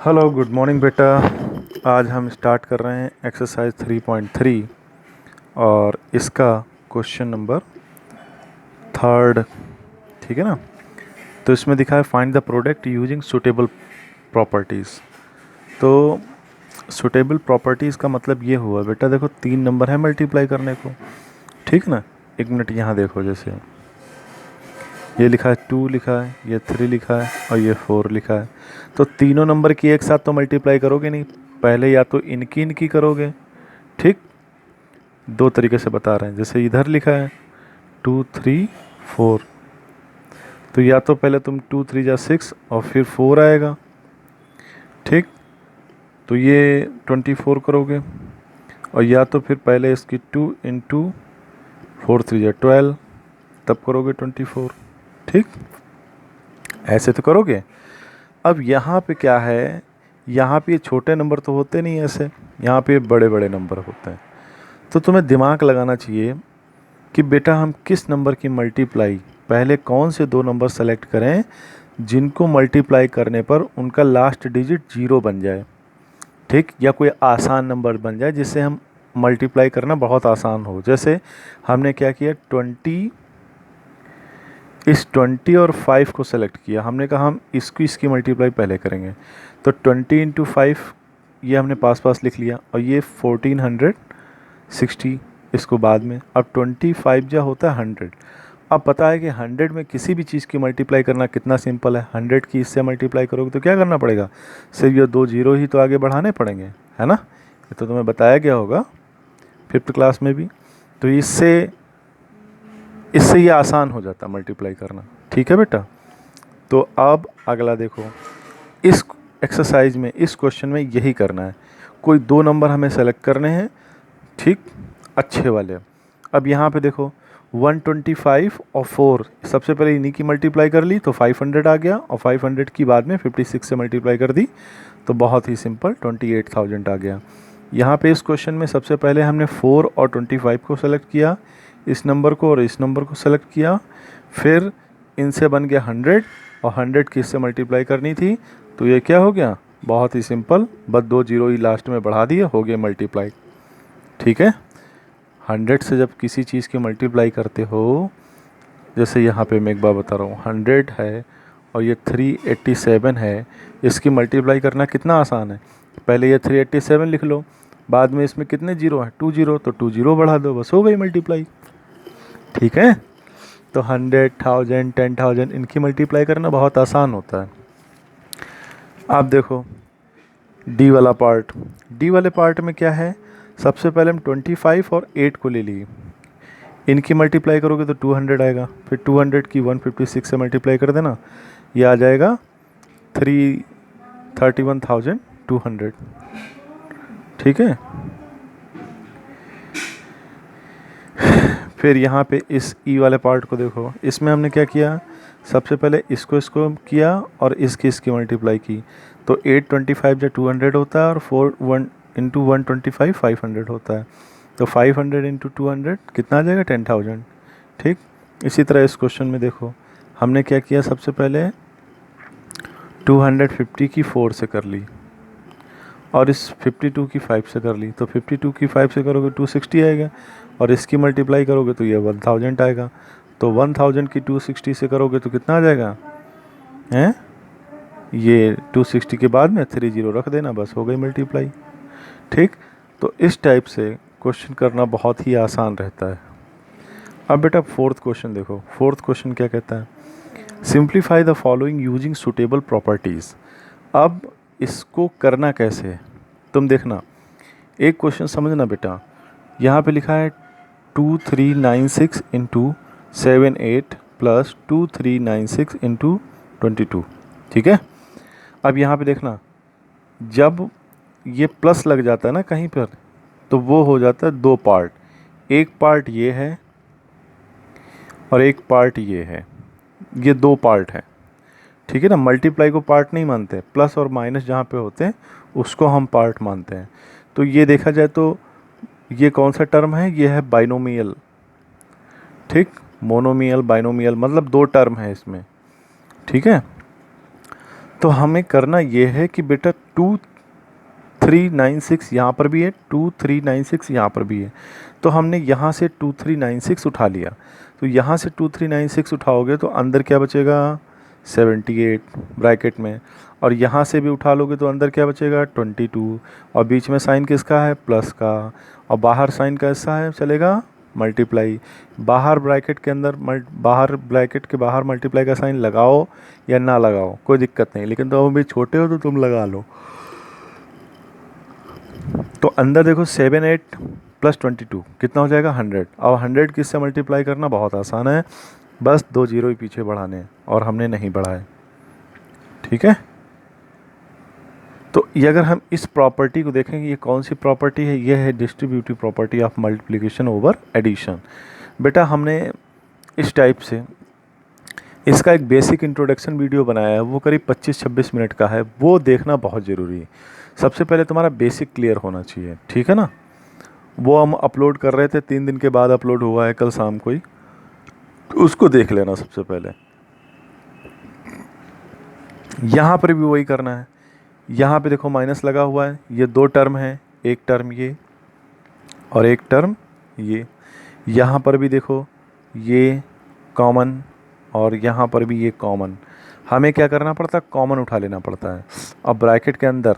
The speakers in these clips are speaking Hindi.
हेलो गुड मॉर्निंग बेटा। आज हम स्टार्ट कर रहे हैं एक्सरसाइज 3.3 और इसका क्वेश्चन नंबर थर्ड। ठीक है ना। तो इसमें दिखा है find the product using suitable properties. तो सुटेबल प्रॉपर्टीज़ का मतलब ये हुआ बेटा, देखो 3 नंबर है मल्टीप्लाई करने को। ठीक ना। 1 मिनट यहाँ देखो, जैसे ये लिखा है 2 लिखा है, ये 3 लिखा है और ये 4 लिखा है। तो तीनों नंबर की एक साथ तो मल्टीप्लाई करोगे नहीं, पहले या तो इनकी इनकी करोगे। ठीक। दो तरीके से बता रहे हैं, जैसे इधर लिखा है 2 3 4, तो या तो पहले तुम 2 3 जा 6 और फिर 4 आएगा। ठीक। तो ये 24 करोगे, और या तो फिर पहले इसकी 2 इंटू 4 3 जा 12, तब करोगे 24। ठीक। ऐसे तो करोगे। अब यहाँ पे क्या है, यहाँ पे ये छोटे नंबर तो होते नहीं ऐसे, यहाँ पे बड़े बड़े नंबर होते हैं। तो तुम्हें दिमाग लगाना चाहिए कि बेटा हम किस नंबर की मल्टीप्लाई, पहले कौन से 2 नंबर सेलेक्ट करें जिनको मल्टीप्लाई करने पर उनका लास्ट डिजिट 0 बन जाए। ठीक। या कोई आसान नंबर बन जाए जिससे हम मल्टीप्लाई करना बहुत आसान हो। जैसे हमने क्या किया, 20 और 5 को सेलेक्ट किया। हमने कहा हम इसकी मल्टीप्लाई पहले करेंगे, तो 20 इंटू 5 ये हमने पास पास लिख लिया, और ये 1460 इसको बाद में। अब 25 जो होता है 100। अब पता है कि 100 में किसी भी चीज़ की मल्टीप्लाई करना कितना सिंपल है। 100 की इससे मल्टीप्लाई करोगे तो क्या करना पड़ेगा, सिर्फ ये 2 जीरो ही तो आगे बढ़ाने पड़ेंगे, है ना। ये तो तुम्हें बताया गया होगा 5th क्लास में भी। तो इससे ये आसान हो जाता है मल्टीप्लाई करना। ठीक है बेटा। तो अब अगला देखो, इस एक्सरसाइज में, इस क्वेश्चन में यही करना है। कोई 2 नंबर हमें सेलेक्ट करने हैं। ठीक। अच्छे वाले। अब यहाँ पे देखो 125 और 4, सबसे पहले इन्हीं की मल्टीप्लाई कर ली तो 500 आ गया, और 500 की बाद में 56 से मल्टीप्लाई कर दी तो बहुत ही सिंपल 28,000 आ गया। यहाँ पे इस क्वेश्चन में सबसे पहले हमने 4 और 25 को सेलेक्ट किया, इस नंबर को और इस नंबर को सेलेक्ट किया, फिर इनसे बन गया 100, और 100 की इससे मल्टीप्लाई करनी थी, तो ये क्या हो गया, बहुत ही सिंपल, बस 2 जीरो ही लास्ट में बढ़ा दिए, हो गया मल्टीप्लाई। ठीक है। 100 से जब किसी चीज़ की मल्टीप्लाई करते हो, जैसे यहाँ पे मैं एक बार बता रहा हूँ, 100 है और ये 387 है, इसकी मल्टीप्लाई करना कितना आसान है। पहले ये 387 लिख लो, बाद में इसमें कितने जीरो हैं, 2 जीरो, तो 2 जीरो बढ़ा दो, बस हो गई मल्टीप्लाई। ठीक है। तो 100, 1000, 10,000 इनकी मल्टीप्लाई करना बहुत आसान होता है। आप देखो डी वाला पार्ट। डी वाले पार्ट में क्या है, सबसे पहले हम 25 और 8 को ले लिए, इनकी मल्टीप्लाई करोगे तो 200 आएगा, फिर 200 की 156 से मल्टीप्लाई कर देना, ये आ जाएगा 31,200। ठीक है। फिर यहाँ पे इस ई वाले पार्ट को देखो, इसमें हमने क्या किया, सबसे पहले इसको किया और इसकी मल्टीप्लाई की, तो 825 जो 200 होता है, और 4 1 इंटू 125 500 होता है, तो 500 इंटू 200 कितना आ जाएगा, 10,000। ठीक। इसी तरह इस क्वेश्चन में देखो हमने क्या किया, सबसे पहले 250 की 4 से कर ली, और इस 52 की 5 से कर ली, तो 52 की 5 से करोगे 260 आएगा, और इसकी मल्टीप्लाई करोगे तो ये 1000 आएगा, तो 1000 की 260 से करोगे तो कितना आ जाएगा, हैं, ये 260 के बाद में 30 रख देना, बस हो गई मल्टीप्लाई। ठीक। तो इस टाइप से क्वेश्चन करना बहुत ही आसान रहता है। अब बेटा 4th क्वेश्चन देखो, 4th क्वेश्चन क्या कहता है, simplify the following using suitable properties. अब इसको करना कैसे है, तुम देखना, एक क्वेश्चन समझना बेटा। यहाँ पे लिखा है 2396 इंटू 78 प्लस 2396 इंटू 22। ठीक है। अब यहाँ पे देखना, जब ये प्लस लग जाता है ना कहीं पर, तो वो हो जाता है 2 पार्ट, एक पार्ट ये है और एक पार्ट ये है, ये 2 पार्ट है। ठीक है ना। मल्टीप्लाई को पार्ट नहीं मानते, प्लस और माइनस जहाँ पे होते हैं उसको हम पार्ट मानते हैं। तो ये देखा जाए तो ये कौन सा टर्म है, ये है बाइनोमियल। ठीक। मोनोमियल बाइनोमियल मतलब 2 टर्म है इसमें। ठीक है। तो हमें करना ये है कि बेटा 2396 यहाँ पर भी है, 2396 यहाँ पर भी है, तो हमने यहाँ से 2396 उठा लिया। तो यहाँ से 2396 उठाओगे तो अंदर क्या बचेगा 78 ब्रैकेट में, और यहाँ से भी उठा लोगे तो अंदर क्या बचेगा 22, और बीच में साइन किसका है प्लस का, और बाहर साइन कैसा है चलेगा मल्टीप्लाई। बाहर ब्रैकेट के अंदर बाहर ब्रैकेट के बाहर मल्टीप्लाई का साइन लगाओ या ना लगाओ कोई दिक्कत नहीं, लेकिन तुम अभी छोटे हो तो तुम लगा लो। तो अंदर देखो 78 प्लस 22 कितना हो जाएगा 100। अब 100 किससे मल्टीप्लाई करना बहुत आसान है, बस 2 जीरो ही पीछे बढ़ाने हैं और हमने नहीं बढ़ाए, ठीक है। तो ये अगर हम इस प्रॉपर्टी को देखेंगे, ये कौन सी प्रॉपर्टी है, ये है distributive property of multiplication over addition. बेटा हमने इस टाइप से इसका एक बेसिक इंट्रोडक्शन वीडियो बनाया है, वो करीब 25-26 मिनट का है, वो देखना बहुत ज़रूरी है। सबसे पहले तुम्हारा बेसिक क्लियर होना चाहिए, ठीक है ना। वो हम अपलोड कर रहे थे, 3 दिन के बाद अपलोड हुआ है, कल शाम को ही, तो उसको देख लेना सबसे पहले। यहाँ पर भी वही करना है। यहाँ पे देखो माइनस लगा हुआ है, ये 2 टर्म है, एक टर्म ये और एक टर्म ये। यहाँ पर भी देखो ये कॉमन और यहाँ पर भी ये कॉमन। हमें क्या करना पड़ता है, कॉमन उठा लेना पड़ता है। अब ब्रैकेट के अंदर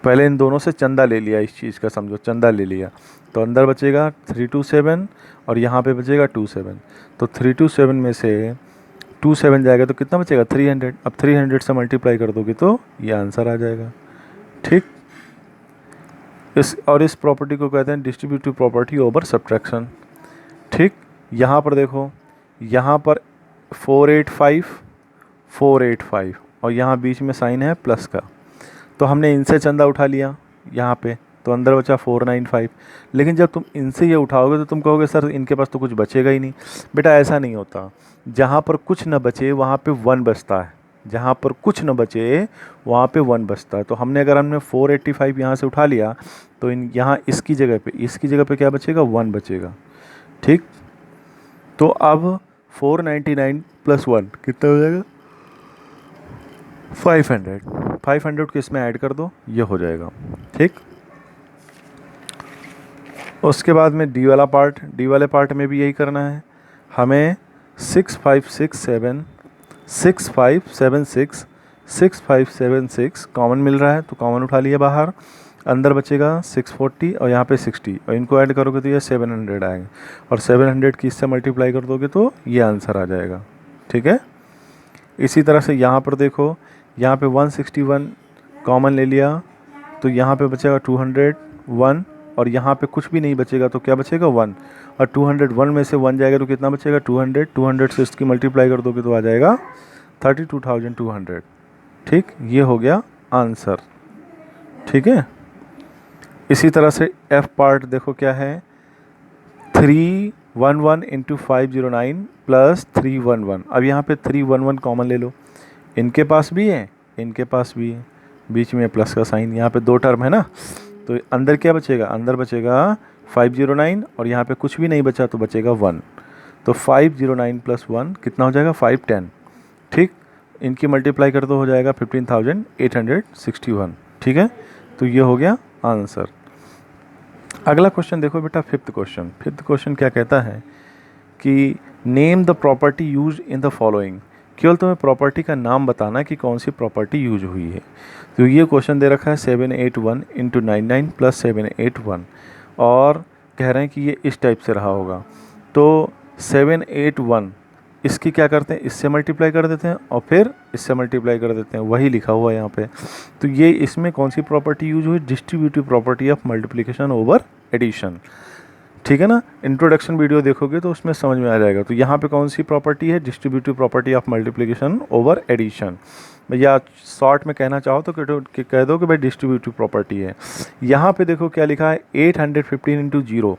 पहले इन दोनों से चंदा ले लिया, इस चीज़ का समझो चंदा ले लिया, तो अंदर बचेगा 327 और यहाँ पे बचेगा 27। तो 327 में से 27 जाएगा तो कितना बचेगा 300। अब 300 से मल्टीप्लाई कर दोगे तो ये आंसर आ जाएगा, ठीक। इस प्रॉपर्टी को कहते हैं डिस्ट्रीब्यूटिव प्रॉपर्टी ओवर सब्ट्रैक्शन, ठीक। यहाँ पर देखो, यहाँ पर 485 और यहाँ बीच में साइन है प्लस का, तो हमने इनसे चंदा उठा लिया यहाँ पे, तो अंदर बचा 495। लेकिन जब तुम इनसे ये उठाओगे तो तुम कहोगे सर इनके पास तो कुछ बचेगा ही नहीं। बेटा ऐसा नहीं होता, जहाँ पर कुछ न बचे वहाँ पे 1 बचता है, जहाँ पर कुछ न बचे वहाँ पे 1 बचता है। तो हमने 485 यहाँ से उठा लिया तो यहाँ इसकी जगह पे क्या बचेगा 1 बचेगा, ठीक। तो अब 499 प्लस 1 कितना हो जाएगा 500 को इसमें ऐड कर दो, ये हो जाएगा, ठीक। उसके बाद में डी वाले पार्ट में भी यही करना है। हमें 6576 कॉमन मिल रहा है, तो कॉमन उठा लिया बाहर, अंदर बचेगा 640 और यहाँ पे 60, और इनको ऐड करोगे तो ये 700 आएगा, और 700 की इससे मल्टीप्लाई कर दोगे तो ये आंसर आ जाएगा, ठीक है। इसी तरह से यहाँ पर देखो, यहाँ पे 161 कॉमन ले लिया तो यहाँ पे बचेगा 201, और यहाँ पे कुछ भी नहीं बचेगा तो क्या बचेगा 1, और 201 में से 1 जाएगा तो कितना बचेगा 200 से इसकी मल्टीप्लाई कर दोगे तो आ जाएगा 32,200, ठीक। ये हो गया आंसर, ठीक है। इसी तरह से एफ पार्ट देखो क्या है, 311 इंटू 509 प्लस 311। अब यहाँ पे 311 कॉमन ले लो, इनके पास भी है इनके पास भी है, बीच में प्लस का साइन, यहाँ पे 2 टर्म है ना, तो अंदर क्या बचेगा, अंदर बचेगा 509 और यहाँ पे कुछ भी नहीं बचा तो बचेगा 1। तो 509 प्लस 1 कितना हो जाएगा 510, ठीक। इनकी मल्टीप्लाई कर दो हो जाएगा 15,861, ठीक है। तो ये हो गया आंसर। अगला क्वेश्चन देखो बेटा, फिफ्थ क्वेश्चन क्या कहता है कि name the property use in the following. केवल तुम्हें प्रॉपर्टी का नाम बताना कि कौन सी प्रॉपर्टी यूज हुई है। तो ये क्वेश्चन दे रखा है 781 इंटू 99 प्लस 781, और कह रहे हैं कि ये इस टाइप से रहा होगा। तो 781 इसकी क्या करते हैं, इससे मल्टीप्लाई कर देते हैं और फिर इससे मल्टीप्लाई कर देते हैं, वही लिखा हुआ है यहाँ पे। तो ये इसमें कौन सी प्रॉपर्टी यूज हुई, distributive property of multiplication over addition, ठीक है ना। इंट्रोडक्शन वीडियो देखोगे तो उसमें समझ में आ जाएगा। तो यहाँ पे कौन सी प्रॉपर्टी है, distributive property of multiplication over addition, या शॉर्ट में कहना चाहो तो कह दो कि भाई डिस्ट्रीब्यूटिव प्रॉपर्टी है। यहाँ पे देखो क्या लिखा है 815 इंटू 0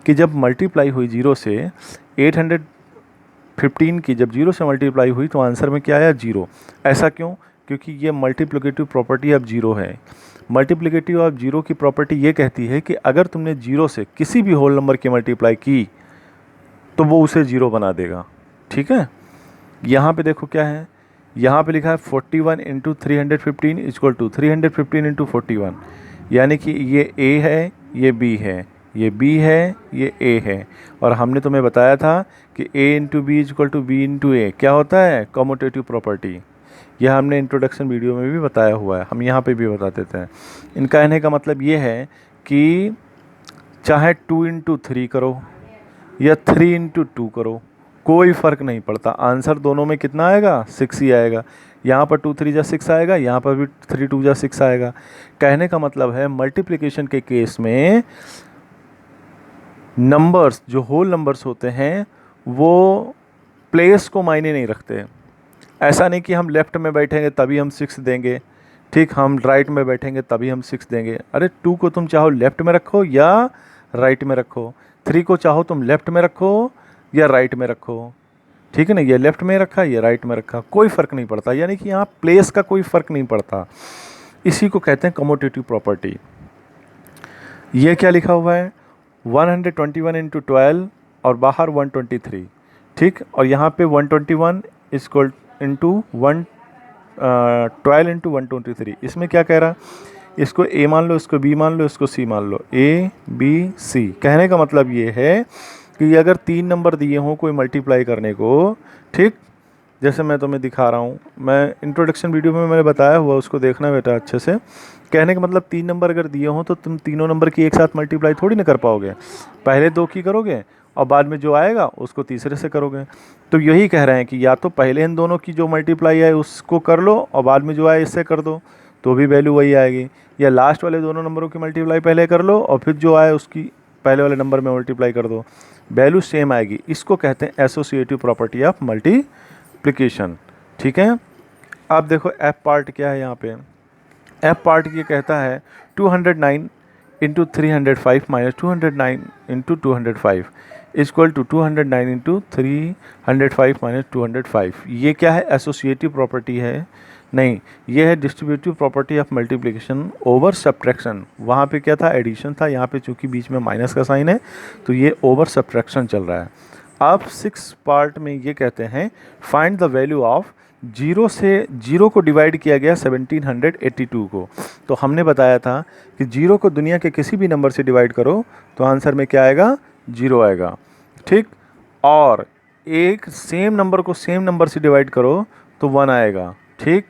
कि जब मल्टीप्लाई हुई 0 से, 815 की जब 0 से मल्टीप्लाई हुई तो आंसर में क्या आया 0। ऐसा क्यों, क्योंकि ये मल्टीप्लिकेटिव प्रॉपर्टी ऑफ 0 है। मल्टीप्लिकेटिव ऑफ 0 की प्रॉपर्टी ये कहती है कि अगर तुमने 0 से किसी भी होल नंबर की मल्टीप्लाई की तो वो उसे 0 बना देगा, ठीक है। यहाँ पे देखो क्या है, यहाँ पे लिखा है 41 इंटू 315 इक्वल टू 315 इंटू 41, यानी कि ये A है, ये B है, ये B है, ये A है। और हमने तुम्हें बताया था कि A into B equal to B into A क्या होता है, कम्यूटेटिव प्रॉपर्टी। यह हमने इंट्रोडक्शन वीडियो में भी बताया हुआ है, हम यहाँ पे भी बता देते हैं। इनका कहने का मतलब ये है कि चाहे 2 इंटू 3 करो या 3 इंटू 2 करो, कोई फ़र्क नहीं पड़ता, आंसर दोनों में कितना आएगा, 6 ही आएगा। यहाँ पर 2 3 जा 6 आएगा, यहाँ पर भी 3 2 जा 6 आएगा। कहने का मतलब है मल्टीप्लिकेशन के केस में नंबर्स, जो होल नंबर्स होते हैं, वो प्लेस को मायने नहीं रखते। ऐसा नहीं कि हम लेफ़्ट में बैठेंगे तभी हम 6 देंगे, ठीक, हम राइट में बैठेंगे तभी हम 6 देंगे। अरे 2 को तुम चाहो लेफ़्ट में रखो या राइट में रखो, 3 को चाहो तुम लेफ़्ट में रखो या राइट में रखो, ठीक है ना, ये लेफ़्ट में रखा, ये राइट में रखा, कोई फ़र्क नहीं पड़ता। यानी कि यहाँ प्लेस का कोई फ़र्क नहीं पड़ता। इसी को कहते हैं कम्यूटेटिव प्रॉपर्टी। ये क्या लिखा हुआ है, 121 इंटू 12 और बाहर 123, ठीक, और यहाँ पे 121 इक्वल इंटू 12 इंटू 123। इसमें क्या कह रहा है, इसको A मान लो, इसको B मान लो, इसको C मान लो, A B C। कहने का मतलब ये है कि अगर 3 नंबर दिए हों कोई मल्टीप्लाई करने को, ठीक, जैसे मैं तुम्हें दिखा रहा हूँ, मैं इंट्रोडक्शन वीडियो में मैंने बताया हुआ, उसको देखना बेटा अच्छे से। कहने का मतलब 3 नंबर अगर दिए हों तो तुम तीनों नंबर की एक साथ मल्टीप्लाई थोड़ी ना कर पाओगे, पहले 2 की करोगे और बाद में जो आएगा उसको तीसरे से करोगे। तो यही कह रहे हैं कि या तो पहले इन दोनों की जो मल्टीप्लाई है उसको कर लो और बाद में जो आए इससे कर दो, तो भी वैल्यू वही आएगी, या लास्ट वाले दोनों नंबरों की मल्टीप्लाई पहले कर लो और फिर जो आए उसकी पहले वाले नंबर में मल्टीप्लाई कर दो, वैल्यू सेम आएगी। इसको कहते हैं एसोसिएटिव प्रॉपर्टी ऑफ मल्टीप्लिकेशन, ठीक है। अब देखो एफ पार्ट क्या है यहाँ पे, एफ पार्ट ये कहता है 209 into 305 minus 209 into 205 equal to 209 into 305 minus 205। ये क्या है, एसोसिएटिव प्रॉपर्टी है, नहीं, ये है distributive property of multiplication over subtraction. वहाँ पे क्या था, एडिशन था, यहाँ पे चूंकि बीच में माइनस का साइन है तो ये ओवर सब्ट्रैक्शन चल रहा है। अब 6 पार्ट में ये कहते हैं find the value of zero से, जीरो को डिवाइड किया गया 1782 को। तो हमने बताया था कि जीरो को दुनिया के किसी भी नंबर से डिवाइड करो तो आंसर में क्या आएगा, 0 आएगा, ठीक, और एक सेम नंबर को सेम नंबर से डिवाइड करो तो 1 आएगा, ठीक।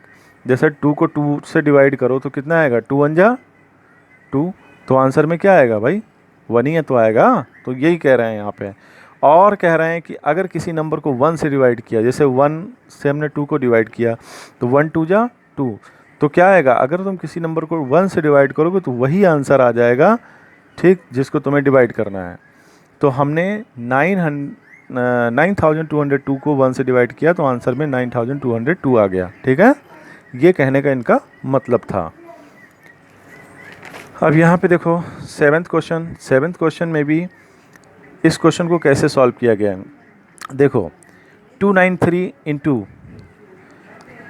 जैसे 2 को 2 से डिवाइड करो तो कितना आएगा, 2 1 जा 2, तो आंसर में क्या आएगा भाई, 1 ही है तो आएगा। तो यही कह रहे हैं यहाँ पे। और कह रहे हैं कि अगर किसी नंबर को 1 से डिवाइड किया, जैसे 1 से हमने 2 को डिवाइड किया तो 1 2 जा 2, तो क्या आएगा, अगर तुम किसी नंबर को 1 से डिवाइड करोगे तो वही आंसर आ जाएगा, ठीक, जिसको तुम्हें डिवाइड करना है। तो हमने 9202 को 1 से डिवाइड किया तो आंसर में 9202 आ गया, ठीक है। ये कहने का इनका मतलब था। अब यहाँ पे देखो 7th क्वेश्चन में भी इस क्वेश्चन को कैसे सॉल्व किया गया है। देखो 293 इंटू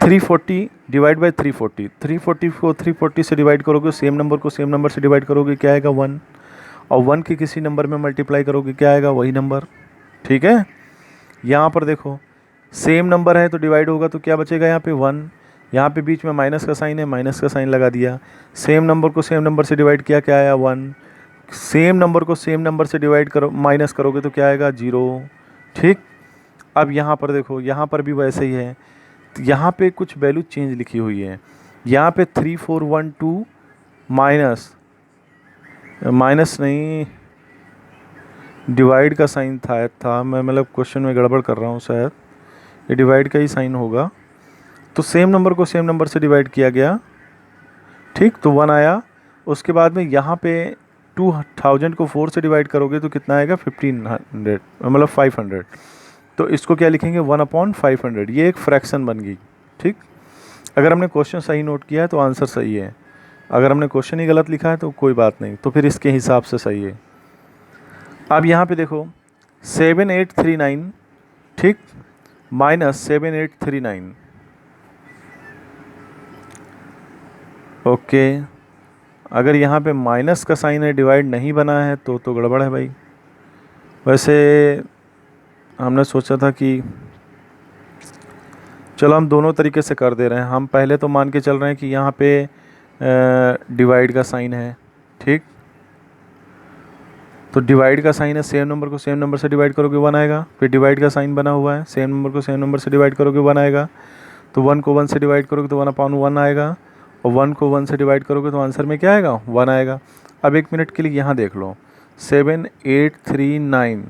340 डिवाइड बाई 340, 340 को 340 से डिवाइड करोगे, सेम नंबर को सेम नंबर से डिवाइड करोगे क्या आएगा, 1, और 1 के किसी नंबर में मल्टीप्लाई करोगे क्या आएगा, वही नंबर, ठीक है। यहाँ पर देखो सेम नंबर है तो डिवाइड होगा तो क्या बचेगा, यहाँ पे 1, यहाँ पे बीच में माइनस का साइन है, माइनस का साइन लगा दिया। सेम नंबर को सेम नंबर से डिवाइड किया, क्या आया, 1, सेम नंबर को सेम नंबर से डिवाइड करो, माइनस करोगे तो क्या आएगा, 0, ठीक। अब यहाँ पर देखो, यहाँ पर भी वैसे ही है, यहाँ पे कुछ वैल्यू चेंज लिखी हुई है। यहाँ पे 3412 माइनस नहीं, डिवाइड का साइन था मैं मतलब क्वेश्चन में गड़बड़ कर रहा हूँ शायद, ये डिवाइड का ही साइन होगा। तो सेम नंबर को सेम नंबर से डिवाइड किया गया, ठीक, तो 1 आया। उसके बाद में यहाँ पे 2000 को 4 से डिवाइड करोगे तो कितना आएगा, 1500 मतलब 500। तो इसको क्या लिखेंगे, 1/500। ये एक फ्रैक्शन बन गई, ठीक। अगर हमने क्वेश्चन सही नोट किया है तो आंसर सही है, अगर हमने क्वेश्चन ही गलत लिखा है तो कोई बात नहीं, तो फिर इसके हिसाब से सही है। अब यहाँ पे देखो 7839, ठीक, माइनस 7839, ओके। अगर यहाँ पे माइनस का साइन है, डिवाइड नहीं बना है तो गड़बड़ है भाई। वैसे हमने सोचा था कि चलो हम दोनों तरीके से कर दे रहे हैं। हम पहले तो मान के चल रहे हैं कि यहाँ पे डिवाइड का साइन है, ठीक। तो डिवाइड का साइन है, सेम नंबर को सेम नंबर से डिवाइड करोगे 1 आएगा। फिर डिवाइड का साइन बना हुआ है, सेम नंबर को सेम नंबर से डिवाइड करोगे 1 आएगा। तो 1 को 1 से डिवाइड करोगे तो 1/1 आएगा, और 1 को 1 से डिवाइड करोगे तो आंसर में क्या आएगा, 1 आएगा। अब 1 मिनट के लिए यहाँ देख लो, 7839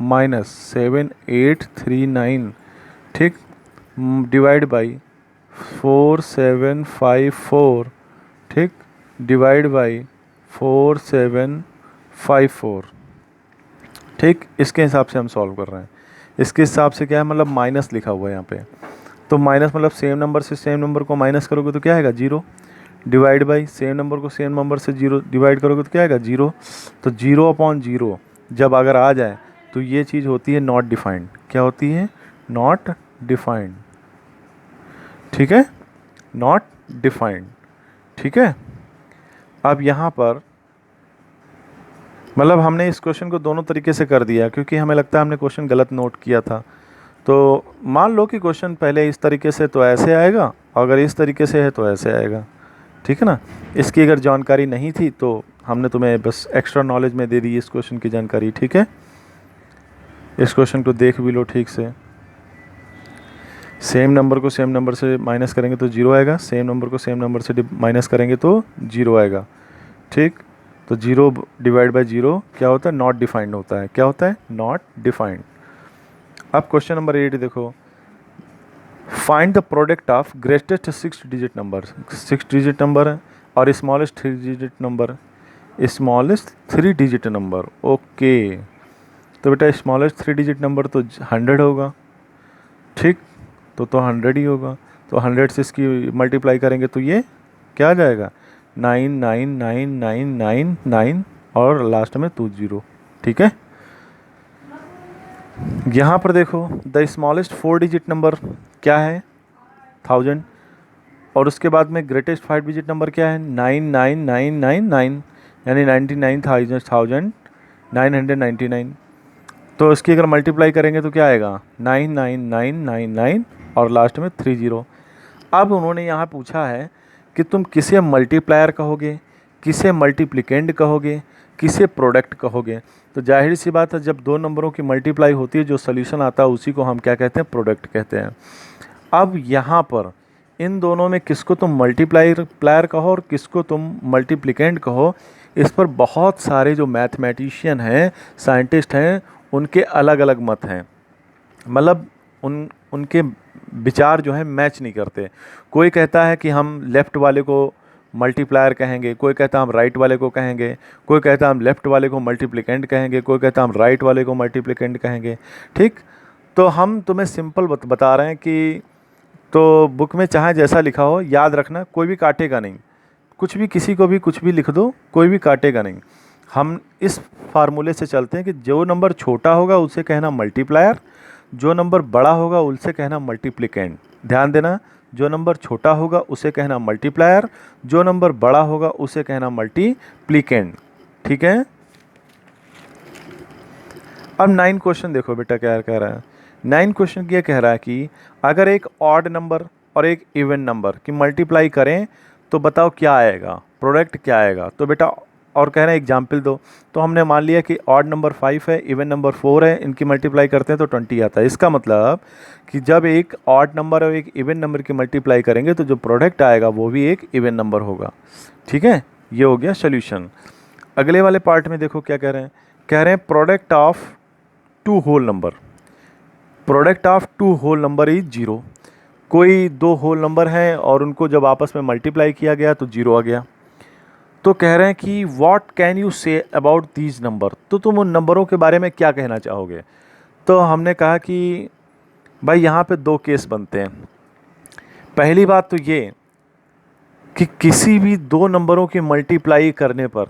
माइनस 7839, ठीक, डिवाइड बाई 4754, ठीक, डिवाइड बाई 4754, ठीक। इसके हिसाब से हम सॉल्व कर रहे हैं। इसके हिसाब से क्या है, मतलब माइनस लिखा हुआ है यहाँ पे। तो माइनस मतलब सेम नंबर से सेम नंबर को माइनस करोगे तो क्या आएगा, 0। डिवाइड बाई सेम नंबर को सेम नंबर से 0 डिवाइड करोगे तो क्या आएगा, 0। तो 0/0 जब अगर आ जाए तो ये चीज़ होती है नॉट डिफाइंड। क्या होती है, नॉट डिफाइंड, ठीक है, नॉट डिफाइंड, ठीक है। अब यहाँ पर मतलब हमने इस क्वेश्चन को दोनों तरीके से कर दिया, क्योंकि हमें लगता है हमने क्वेश्चन गलत नोट किया था। तो मान लो कि क्वेश्चन पहले इस तरीके से तो ऐसे आएगा, अगर इस तरीके से है तो ऐसे आएगा, ठीक है ना। इसकी अगर जानकारी नहीं थी तो हमने तुम्हें बस एक्स्ट्रा नॉलेज में दे दी इस क्वेश्चन की जानकारी, ठीक है। इस क्वेश्चन को देख भी लो ठीक से। सेम नंबर को सेम नंबर से माइनस करेंगे तो 0 आएगा, सेम नंबर को सेम नंबर से माइनस करेंगे तो 0 आएगा, ठीक। तो 0 डिवाइड बाई 0 क्या होता है, नॉट डिफाइंड होता है। क्या होता है, नॉट डिफाइंड। अब क्वेश्चन नंबर 8 देखो, find the product of greatest 6 digit number. 6 digit number है और smallest 3 digit number, smallest 3 digit number, okay. तो बेटा स्मॉलेस्ट 3 डिजिट नंबर तो 100 होगा, ठीक। तो 100 ही होगा। तो 100 से इसकी मल्टीप्लाई करेंगे तो ये क्या आ जाएगा, 999999 और लास्ट में 20, ठीक है। यहाँ पर देखो द स्मॉलेस्ट 4 डिजिट नंबर क्या है, 1000, और उसके बाद में ग्रेटेस्ट 5 डिजिट नंबर क्या है, 99999, यानी 99,999। तो इसकी अगर मल्टीप्लाई करेंगे तो क्या आएगा, 99999 और लास्ट में 30। अब उन्होंने यहाँ पूछा है कि तुम किसे मल्टीप्लायर कहोगे, किसे मल्टीप्लिकेंड कहोगे, किसे प्रोडक्ट कहोगे। तो जाहिर सी बात है, जब दो नंबरों की मल्टीप्लाई होती है जो सोल्यूशन आता है उसी को हम क्या कहते हैं, प्रोडक्ट कहते हैं। अब यहाँ पर इन दोनों में किसको तुम मल्टीप्लायर कहो और किसको तुम मल्टीप्लिकेंड कहो, इस पर बहुत सारे जो मैथमेटिशियन हैं, साइंटिस्ट हैं, उनके अलग अलग मत हैं। मतलब उनके विचार जो है मैच नहीं करते। कोई कहता है कि हम लेफ़्ट वाले को मल्टीप्लायर कहेंगे, कोई कहता है हम राइट वाले को कहेंगे, कोई कहता है हम लेफ़्ट वाले को मल्टीप्लिकेंड कहेंगे, कोई कहता है हम राइट वाले को मल्टीप्लिकेंड कहेंगे, ठीक। तो हम तुम्हें सिंपल बता रहे हैं कि तो बुक में चाहे जैसा लिखा हो, याद रखना कोई भी काटेगा नहीं, कुछ भी किसी को भी कुछ भी लिख दो, कोई भी काटेगा नहीं। हम इस फार्मूले से चलते हैं कि जो नंबर छोटा होगा उसे कहना मल्टीप्लायर, जो नंबर बड़ा होगा उसे कहना मल्टीप्लिकेंड। ध्यान देना, जो नंबर छोटा होगा उसे कहना मल्टीप्लायर, जो नंबर बड़ा होगा उसे कहना मल्टीप्लिकेंड, ठीक है। अब 9 क्वेश्चन देखो बेटा क्या कह रहा है। 9 क्वेश्चन ये कह रहा है कि अगर एक ऑड नंबर और एक इवन नंबर की मल्टीप्लाई करें तो बताओ क्या आएगा, प्रोडक्ट क्या आएगा। तो बेटा और कह रहे हैं एग्जाम्पल दो। तो हमने मान लिया कि ऑड नंबर 5 है, इवन नंबर 4 है, इनकी मल्टीप्लाई करते हैं तो 20 आता है। इसका मतलब कि जब एक ऑड नंबर और एक इवन नंबर की मल्टीप्लाई करेंगे तो जो प्रोडक्ट आएगा वो भी एक इवन नंबर होगा, ठीक है। ये हो गया सोल्यूशन। अगले वाले पार्ट में देखो क्या कह रहे हैं, कह रहे हैं product of 2 whole number, product of 2 whole number is 0। कोई 2 होल नंबर हैं और उनको जब आपस में मल्टीप्लाई किया गया तो 0 आ गया। तो कह रहे हैं कि what can you say about these number, तो तुम उन नंबरों के बारे में क्या कहना चाहोगे। तो हमने कहा कि भाई यहाँ पे 2 केस बनते हैं। पहली बात तो ये कि किसी भी 2 नंबरों की मल्टीप्लाई करने पर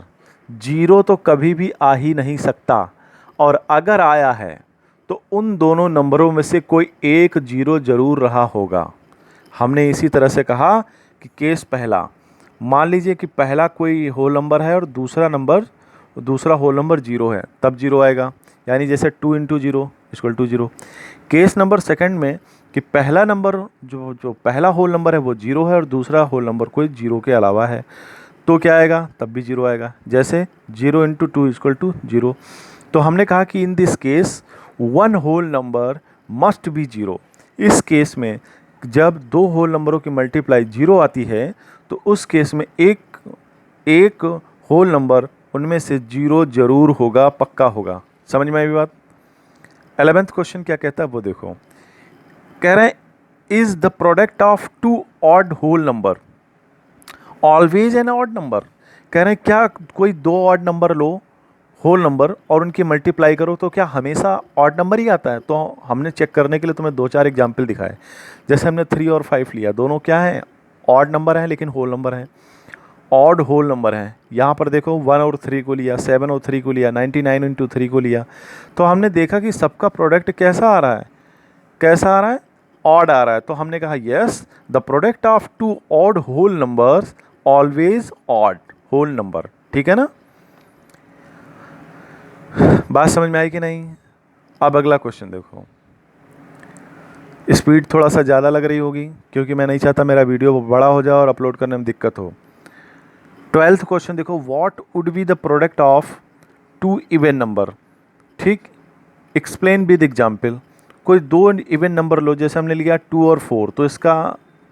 0 तो कभी भी आ ही नहीं सकता, और अगर आया है तो उन दोनों नंबरों में से कोई एक 0 ज़रूर रहा होगा। हमने इसी तरह से कहा कि केस पहला, मान लीजिए कि पहला कोई होल नंबर है और दूसरा होल नंबर 0 है, तब 0 आएगा, यानी जैसे 2 × 0 = 0। केस नंबर सेकंड में कि पहला नंबर जो जो पहला होल नंबर है वो 0 है और दूसरा होल नंबर कोई 0 के अलावा है, तो क्या आएगा, तब भी 0 आएगा। जैसे 0 इंटू 2 इक्वल टू 0। तो हमने कहा कि in this case one whole number must be 0। इस केस में जब दो होल नंबरों की मल्टीप्लाई 0 आती है तो उस केस में एक होल नंबर उनमें से 0 जरूर होगा, पक्का होगा। समझ में आई बात? 11th क्वेश्चन क्या कहता है वो देखो। कह रहे हैं is the product of two odd whole number always an odd number. कह रहे हैं क्या कोई दो ऑड नंबर लो, होल नंबर, और उनकी मल्टीप्लाई करो तो क्या हमेशा ऑड नंबर ही आता है? तो हमने चेक करने के लिए तुम्हें 2-4 एग्जाम्पल दिखाए। जैसे हमने 3 और 5 लिया, दोनों क्या है, ऑड नंबर हैं लेकिन होल नंबर हैं, ऑड होल नंबर हैं। यहाँ पर देखो 1 और 3 को लिया, 7 और 3 को लिया, 99 इंटू 3 को लिया, तो हमने देखा कि सबका प्रोडक्ट कैसा आ रहा है, कैसा आ रहा है, ऑड आ रहा है। तो हमने कहा yes the product of two odd whole numbers always odd whole number. ठीक है ना, बात समझ में आई कि नहीं? अब अगला क्वेश्चन देखो। स्पीड थोड़ा सा ज़्यादा लग रही होगी क्योंकि मैं नहीं चाहता मेरा वीडियो बड़ा हो जाए और अपलोड करने में दिक्कत हो। 12th क्वेश्चन देखो, what would be the product of two even number. ठीक, एक्सप्लेन विद एग्जाम्पल। कोई दो इवन नंबर लो, जैसे हमने लिया 2 और 4, तो इसका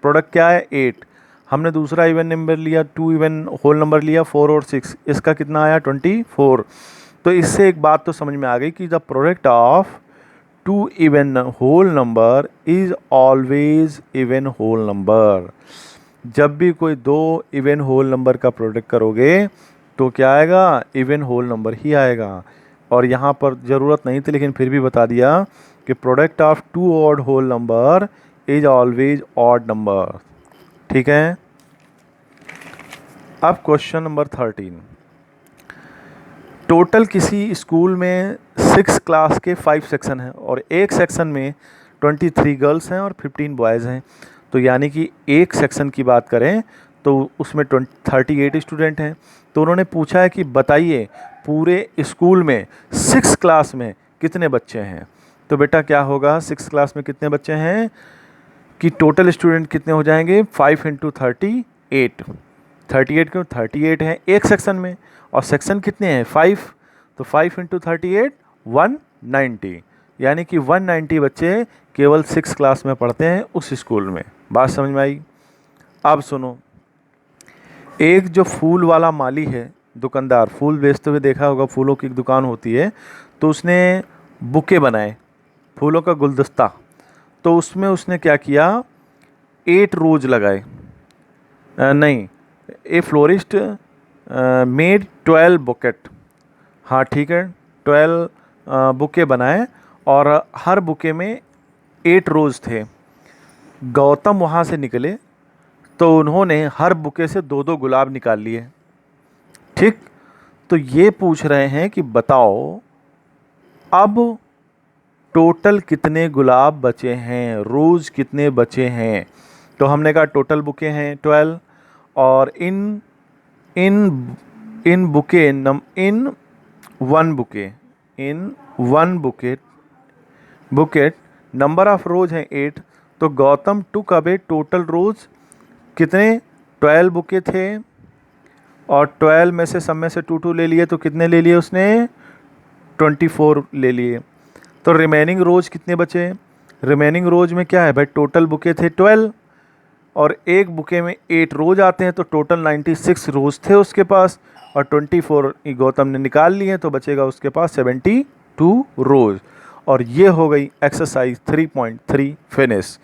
प्रोडक्ट क्या है 8। हमने दूसरा इवन नंबर लिया, 2 इवन होल नंबर लिया 4 और 6, इसका कितना आया 24। तो इससे एक बात तो समझ में आ गई कि the product of two even whole number is always even whole number. जब भी कोई दो इवन होल नंबर का प्रोडक्ट करोगे तो क्या आएगा, इवन होल नंबर ही आएगा। और यहाँ पर ज़रूरत नहीं थी लेकिन फिर भी बता दिया कि product of two odd whole number is always odd number. ठीक है। अब क्वेश्चन नंबर 13। टोटल किसी स्कूल में 6 क्लास के 5 सेक्शन हैं और एक सेक्शन में 23 गर्ल्स हैं और 15 बॉयज़ हैं। तो यानी कि एक सेक्शन की बात करें तो उसमें 38 स्टूडेंट हैं। तो उन्होंने पूछा है कि बताइए पूरे स्कूल में 6 क्लास में कितने बच्चे हैं। तो बेटा क्या होगा, 6 क्लास में कितने बच्चे हैं कि टोटल स्टूडेंट कितने हो जाएंगे, 5 इंटू 38। 38 क्यों, 38 हैं एक सेक्शन में और सेक्शन कितने हैं 5, तो 5 इंटू 38 190, यानी कि 190 बच्चे केवल 6 क्लास में पढ़ते हैं उस स्कूल में। बात समझ में आई? अब सुनो, एक जो फूल वाला माली है, दुकानदार, फूल बेचते हुए देखा होगा, फूलों की दुकान होती है, तो उसने बुके बनाए, फूलों का गुलदस्ता। तो उसमें उसने क्या किया, 8 रोज लगाए, नहीं, ए फ्लोरिस्ट मेड 12 बुकेट। हाँ ठीक है, 12 बुके बनाए और हर बुके में 8 रोज थे। गौतम वहाँ से निकले तो उन्होंने हर बुके से 2-2 गुलाब निकाल लिए। ठीक, तो ये पूछ रहे हैं कि बताओ अब टोटल कितने गुलाब बचे हैं, रोज़ कितने बचे हैं। तो हमने कहा टोटल बुके हैं 12 और इन bouquet in one bouquet number of rose हैं 8। तो Gautam took away total rose कितने, 12 बुके थे और 12 में से सब में से 2-2 ले लिए, तो कितने ले लिए उसने, 24 ले लिए। तो रिमेनिंग रोज कितने बचे, रिमेनिंग रोज में क्या है भाई, टोटल बुके थे 12 और एक बुके में 8 रोज आते हैं, तो टोटल 96 रोज थे उसके पास और 24 गौतम ने निकाल लिए, तो बचेगा उसके पास 72 रोज। और ये हो गई एक्सरसाइज 3.3 फिनिश।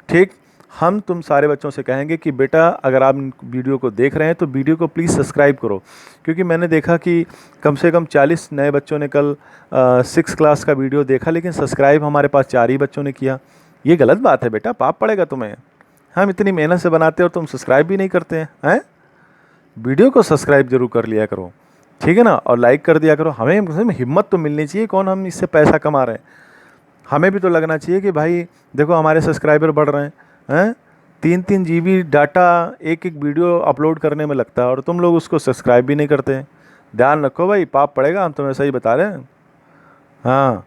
ठीक, हम तुम सारे बच्चों से कहेंगे कि बेटा अगर आप वीडियो को देख रहे हैं तो वीडियो को प्लीज़ सब्सक्राइब करो, क्योंकि मैंने देखा कि कम से कम 40 नए बच्चों ने कल 6 क्लास का वीडियो देखा, लेकिन सब्सक्राइब हमारे पास 4 ही बच्चों ने किया। ये गलत बात है बेटा, पाप पड़ेगा तुम्हें। हम इतनी मेहनत से बनाते हैं और तुम सब्सक्राइब भी नहीं करते हैं। वीडियो को सब्सक्राइब जरूर कर लिया करो, ठीक है ना, और लाइक कर दिया करो। हमें हिम्मत तो मिलनी चाहिए, कौन हम इससे पैसा कमा रहे हैं, हमें भी तो लगना चाहिए कि भाई देखो हमारे सब्सक्राइबर बढ़ रहे हैं। 3-3 GB डाटा एक वीडियो अपलोड करने में लगता है और तुम लोग उसको सब्सक्राइब भी नहीं करते। ध्यान रखो भाई, पाप पड़ेगा, हम तुम्हें सही बता रहे हैं। हाँ,